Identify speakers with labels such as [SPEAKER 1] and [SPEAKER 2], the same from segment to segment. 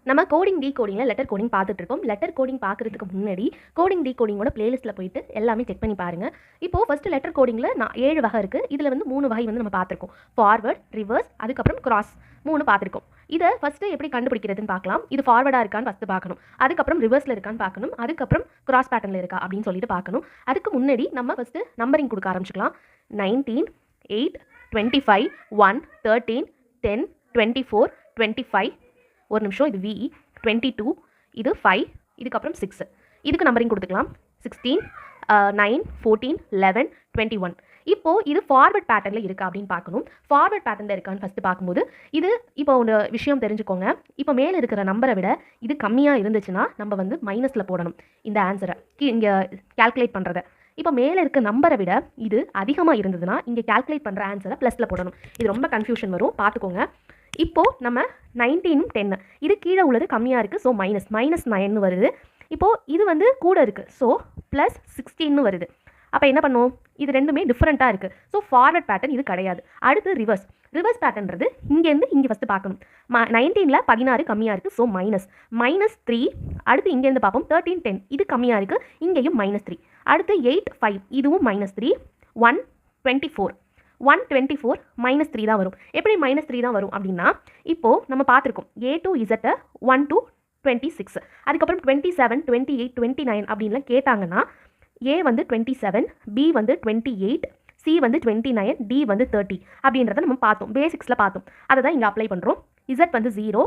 [SPEAKER 1] நம்ம coding டீகோடிங்கில் letter coding பார்த்துட்டு இருக்கோம். லெட்டர் கோடிங் பார்க்குறதுக்கு முன்னாடி கோடிங் டீகோடிங்கோட பிளேலிஸ்ட்டில் போயிட்டு எல்லாமே செக் பண்ணி பாருங்கள். இப்போது ஃபஸ்ட்டு லெட்டர் கோடிங்கில் 7 வகை இருக்குது. இதில் வந்து 3 வகை வந்து நம்ம பார்த்துருக்கோம். ஃபார்வர்ட், ரிவர்ஸ், அதுக்கப்புறம் கிராஸ் 3 பார்த்துருக்கோம். இதை ஃபஸ்ட்டு எப்படி கண்டுபிடிக்கிறதுன்னு பார்க்கலாம். இது ஃபார்வர்டாக இருக்கான்னு ஃபஸ்ட்டு பார்க்கணும். அதுக்கப்புறம் ரிவர்ஸில் இருக்கான்னு பார்க்கணும். அதுக்கப்புறம் கிராஸ் பேட்டர்னில் இருக்கா அப்படின்னு சொல்லிட்டு பார்க்கணும். அதுக்கு முன்னாடி நம்ம ஃபஸ்ட்டு நம்பரிங் கொடுக்க ஆரம்பிச்சிக்கலாம். 19, 8, 25, 1, 13, 10, 24, 25. ஒரு நிமிஷம். இது VE 22, இது 5, இதுக்கப்புறம் 6. இதுக்கு நம்பரிங் கொடுத்துக்கலாம். 16, 9, 14, 11, 21. இப்போது இது ஃபார்வர்ட் பேட்டர்னில் இருக்கா அப்படின்னு பார்க்கணும். ஃபார்வர்ட் பேட்டர்னில் இருக்கான்னு ஃபஸ்ட்டு பார்க்கும்போது இது இப்போ ஒரு விஷயம் தெரிஞ்சுக்கோங்க. இப்போ மேலே இருக்கிற நம்பரை விட இது கம்மியாக இருந்துச்சுன்னா நம்ம வந்து மைனஸில் போடணும் இந்த ஆன்சரை இங்கே கால்குலேட் பண்ணுறதை. இப்போ மேலே இருக்க நம்பரை விட இது அதிகமாக இருந்ததுன்னா இங்கே கால்குலேட் பண்ணுற ஆன்சரை ப்ளஸில் போடணும். இது ரொம்ப கன்ஃபியூஷன் வரும், பார்த்துக்கோங்க. இப்போது நம்ம 19, 10 இது கீழே உள்ளது கம்மியாக இருக்குது. ஸோ -9 வருது. இப்போது இது வந்து கூட இருக்குது. ஸோ +16 வருது. அப்போ என்ன பண்ணுவோம்? இது ரெண்டுமே டிஃப்ரெண்ட்டாக இருக்குது. ஸோ ஃபார்வர்ட் பேட்டர்ன் இது கிடையாது. அடுத்து ரிவர்ஸ் பேட்டர்ன்றது இங்கேருந்து இங்கே ஃபஸ்ட்டு பார்க்கணும். 19ல் 16 கம்மியாக இருக்குது. ஸோ -3. அடுத்து இங்கேருந்து பார்ப்போம். 13, 10 இது கம்மியாக இருக்குது. இங்கேயும் -3. அடுத்து 8, 5 இதுவும் -3. 124 -3 தான் வரும். எப்படி -3 தான் வரும் அப்படின்னா, இப்போது நம்ம பார்த்துருக்கோம் A to Z 1 to 26, அதுக்கப்புறம் 27, 28, 29 அப்படின்லாம் கேட்டாங்கன்னா A வந்து 27, B வந்து 28, C வந்து 29, D வந்து 30 அப்படின்றத நம்ம பார்த்தோம். பேசிக்ஸில் பார்த்தோம். அதை தான் இங்கே அப்ளை பண்ணுறோம். Z வந்து 0,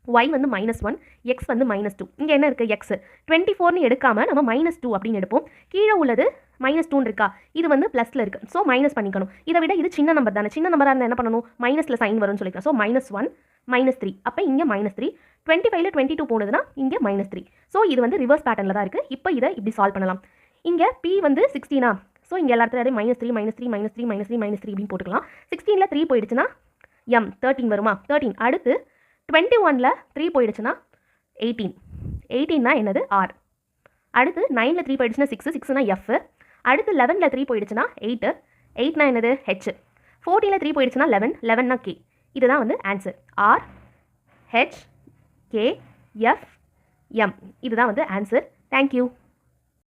[SPEAKER 1] Y வந்து -1, X வந்து -2. இங்கே என்ன இருக்குது? X 24ன்னு எடுக்காமல் நம்ம -2 அப்படின்னு எடுப்போம். கீழே உள்ளது -2 இருக்கா? இது வந்து ப்ளஸில் இருக்குது. ஸோ மைனஸ் பண்ணிக்கணும். இதை விட இது சின்ன நம்பர் தானே. சின்ன நம்பராக இருந்தால் என்ன பண்ணணும்? மைனஸில் சைன் வரும்னு சொல்லிக்கலாம். ஸோ -1, -3. அப்போ இங்கே -3. 25ல் 22 போனதுன்னா இங்கே -3. ஸோ இது வந்து ரிவர்ஸ் பேட்டர்னில் தான் இருக்குது. இப்போ இதை இப்படி சால்வ் பண்ணலாம். இங்கே P வந்து 16. ஸோ இங்கே எல்லா இடத்துல -3, -3, -3, -3, -3 அப்படின்னு போட்டுக்கலாம். 16ல் 3 போயிடுச்சுன்னா 13 வருமா? 13. அடுத்து 21ல் 3 போயிடுச்சுன்னா 18. 18னா என்னது? R. அடுத்து 9ல் 3 போயிடுச்சுன்னா 6, 6னா F. அடுத்து 11ல் 3 போயிடுச்சுன்னா 8, 8னா என்னது? H. 14ல் 3 போயிடுச்சுன்னா 11, 11னா K. இதுதான் வந்து answer. R, H, K, F, M. இதுதான் வந்து ஆன்சர். தேங்க்யூ.